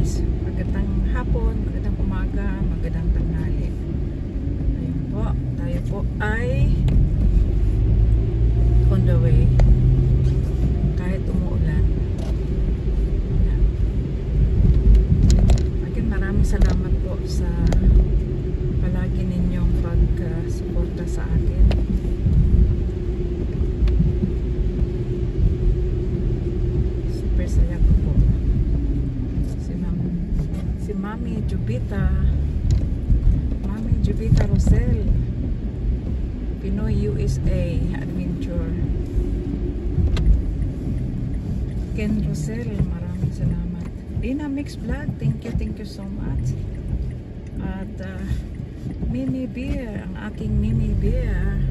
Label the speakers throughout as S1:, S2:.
S1: guys, magandang hapon, magandang umaga, magandang tanghali. Ayun po, tayo po ay on the way kahit umuulan. Again, maraming salamat po sa palagi ninyong pag-suporta sa akin. Super saya ko po. Si Mami Jubita Rosel, Pinoy USA Adventure. Ken Rosel, maraming salamat. Dina Mix Vlog, thank you so much. At Mimi Beer, ang aking Mimi Beer.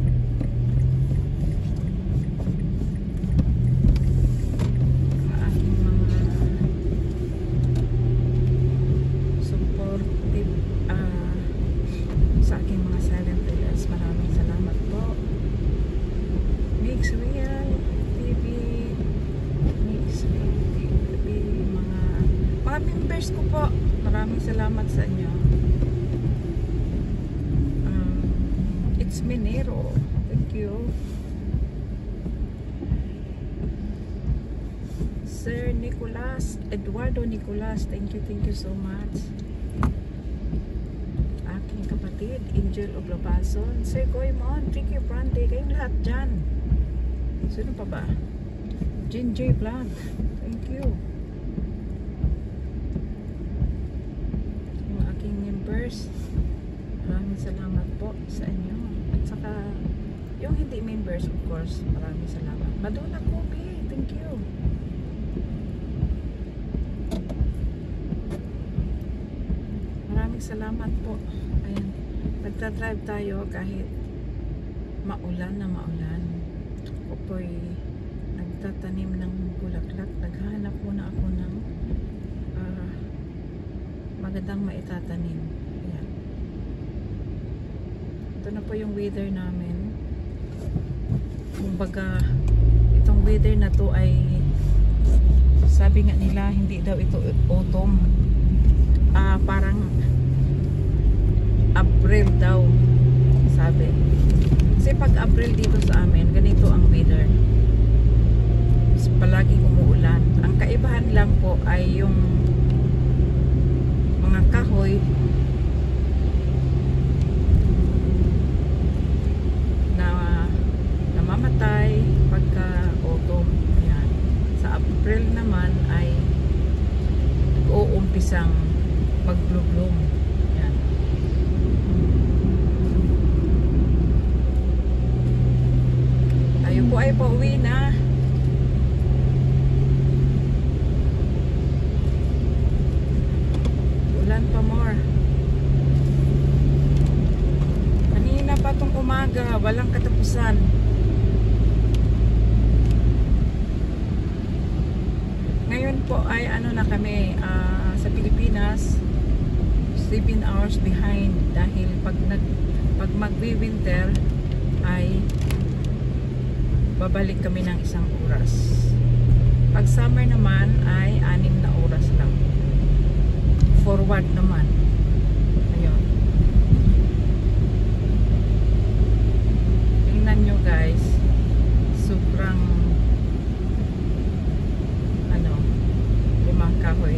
S1: Sa aking mga silent players, maraming salamat po. Mix Real TV, Mix Real TV, mga members ko po, maraming salamat sa inyo. It's Minero, thank you. Sir Nicolas, Eduardo Nicolas, thank you so much. Kapatid, Angel Oblabason, Sir Goymon, Tricky Brandy, kayong lahat dyan. Sino pa ba? Ginger Vlog, thank you. Yung aking members, maraming salamat po sa inyo. At saka, yung hindi members, of course, maraming salamat. Madonna Kobe, thank you. Maraming salamat po. Ayan, nagta-drive tayo kahit maulan na maulan. Ako po'y nagtatanim ng bulaklak. Naghahanap muna ako ng magandang maitatanim. Ayan. Ito na po yung weather namin. Kumbaga, itong weather na to ay sabi nga nila, hindi daw ito autumn. Parang April daw, sabi. Kasi pag April dito sa amin, ganito ang weather. Palaging umuulan. Ang kaibahan lang po ay yung mga kahoy na namamatay pagka autumn. Ayan. Sa April naman ay nag-uumpisang mag-bloom. Tayo po ay pauwi na. Ulan pa more. Kanina pa tong umaga, walang katapusan. Ngayon po ay ano na kami, sa Pilipinas 7 hours behind dahil pag magwi-winter ay babalik kami ng 1 oras. Pag summer naman ay 6 na oras lang. Forward naman. Ayun. Tingnan nyo guys, sobrang yung mga kahoy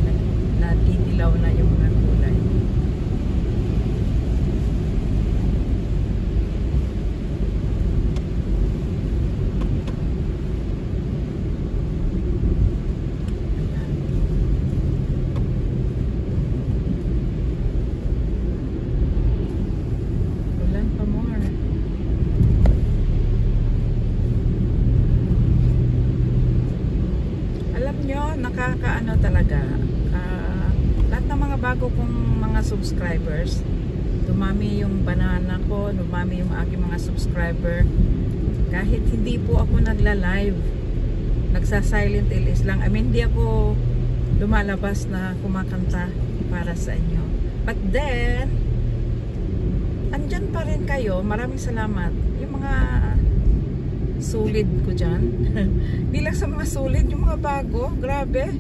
S1: na didilaw na yung mga kulay. Nakakaano talaga, lahat ng mga bago kong mga subscribers, dumami yung banana ko, dumami yung aking mga subscriber. Kahit hindi po ako nagla-live, nagsa-silent LS lang. I mean, hindi ako lumalabas na kumakanta para sa inyo. But then, andyan pa rin kayo. Maraming salamat. Yung mga solid ko dyan. Bilang sa mga solid, yung mga bago, grabe.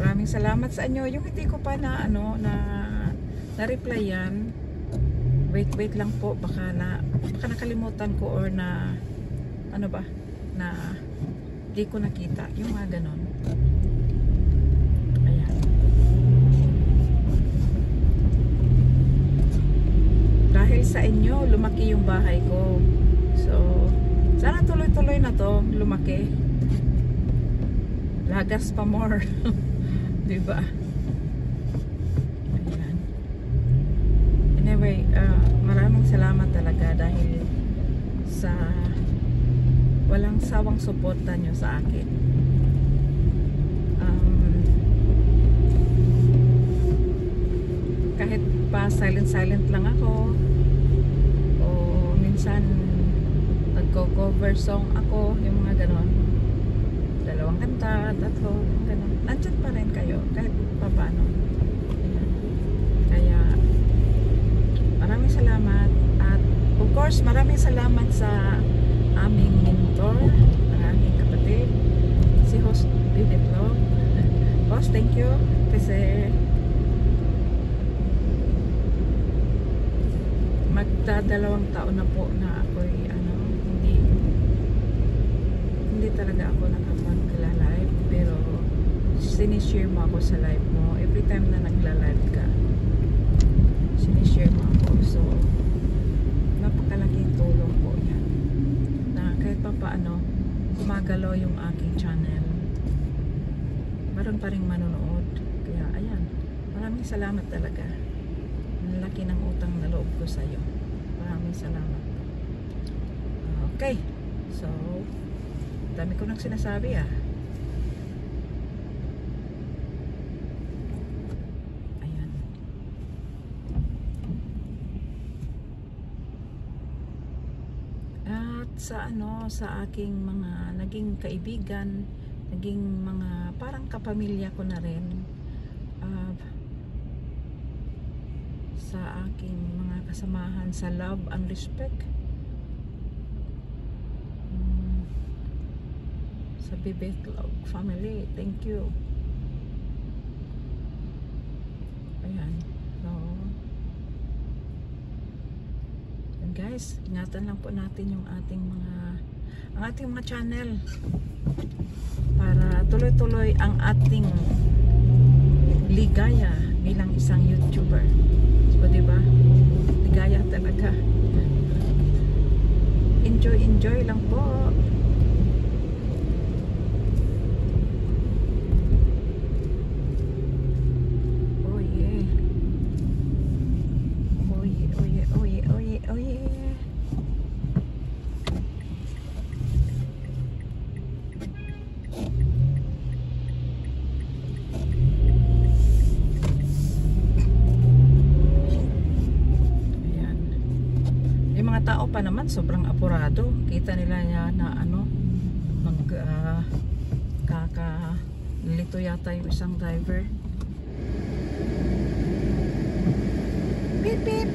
S1: Maraming salamat sa inyo. Yung hindi ko pa na na-reply yan. Wait lang po. Baka nakalimutan ko or na di ko nakita. Yung mga ganon. Ayan. Dahil sa inyo, lumaki yung bahay ko. So, sana tuloy-tuloy na to. Lumaki. Lagas pa more. Diba? Ayan. Anyway, maraming salamat talaga dahil sa walang sawang suporta nyo sa akin. Kahit pa silent lang ako o minsan nagko-cover song ako, yung mga ganon, 2 kanta, 3, ganon, nandyan pa rin kayo kahit paano. Ayan. Kaya maraming salamat at of course maraming salamat sa aming mentor, ang aking kapatid, si Host Bibitlo. Host, thank you kasi magdadalawang taon na po na ako'y hindi talaga ako nakapag-live, pero sinishare mo ako sa live mo every time na nagla-live ka, sinishare mo ako. So napakalaking tulong po yan na kahit pa paano gumagalaw yung aking channel, meron pa ring manonood. Kaya ayan, maraming salamat talaga. Ang laki ng utang na loob ko sa'yo. Maraming salamat. Okay. So, dami ko nang sinasabi Ayan. At sa aking mga naging kaibigan, naging mga parang kapamilya ko na rin, sa aking mga kasamahan sa love and respect, sa Bibitlog family, thank you. Ayan. So, and guys, ingatan lang po natin yung ang ating mga channel para tuloy-tuloy ang ating ligaya bilang isang YouTuber. So, diba? Ligaya talaga. Enjoy lang po. Oh yeah. Oh yeah, oh yeah, oh yeah, oh yeah, oh yeah. Tao pa naman sobrang apurado, kita nila niya na kakalito yata yung isang driver. Beep beep.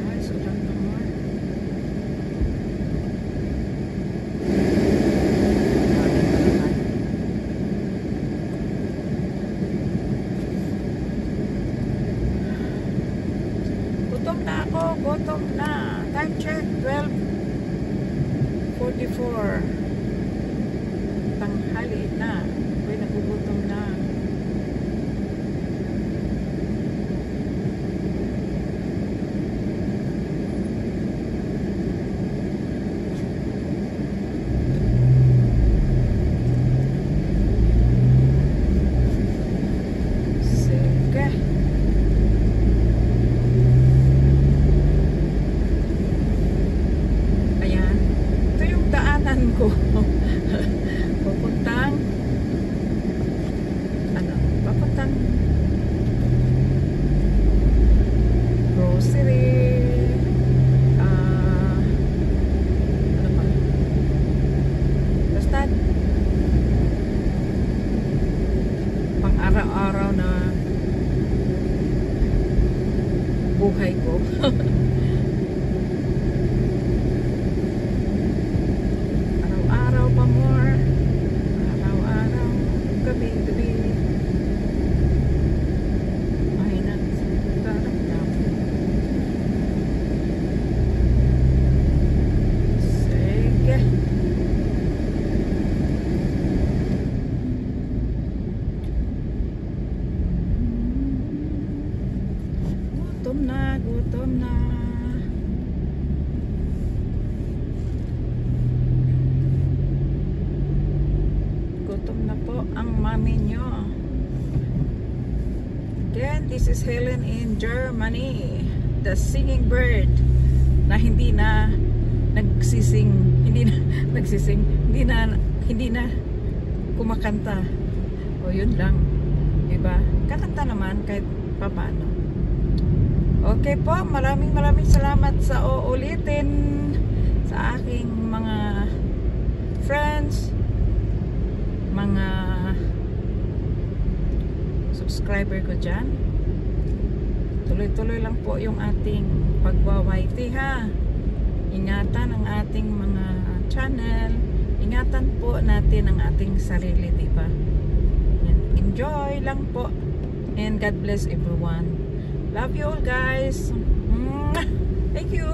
S1: Guys, ulan pa more. Gutom na. Time check 12:44. Tanghali na. Ako'y nagugutom na. Papuntang grocery, basta pang araw-araw na buhay ko. Gutom na, gutom na. Gutom na po ang mami nyo. Again, this is Helen in Germany. The singing bird na hindi na nagsising, hindi na kumakanta. O yun lang. Diba? Kakanta naman kahit papaano. Okay po, maraming salamat sa uulitin sa aking mga friends, mga subscriber ko dyan. Tuloy-tuloy lang po yung ating pagwawaiti ha. Ingatan ang ating mga channel. Ingatan po natin ang ating sarili, diba? Enjoy lang po. And God bless everyone. Love you all guys. Thank you.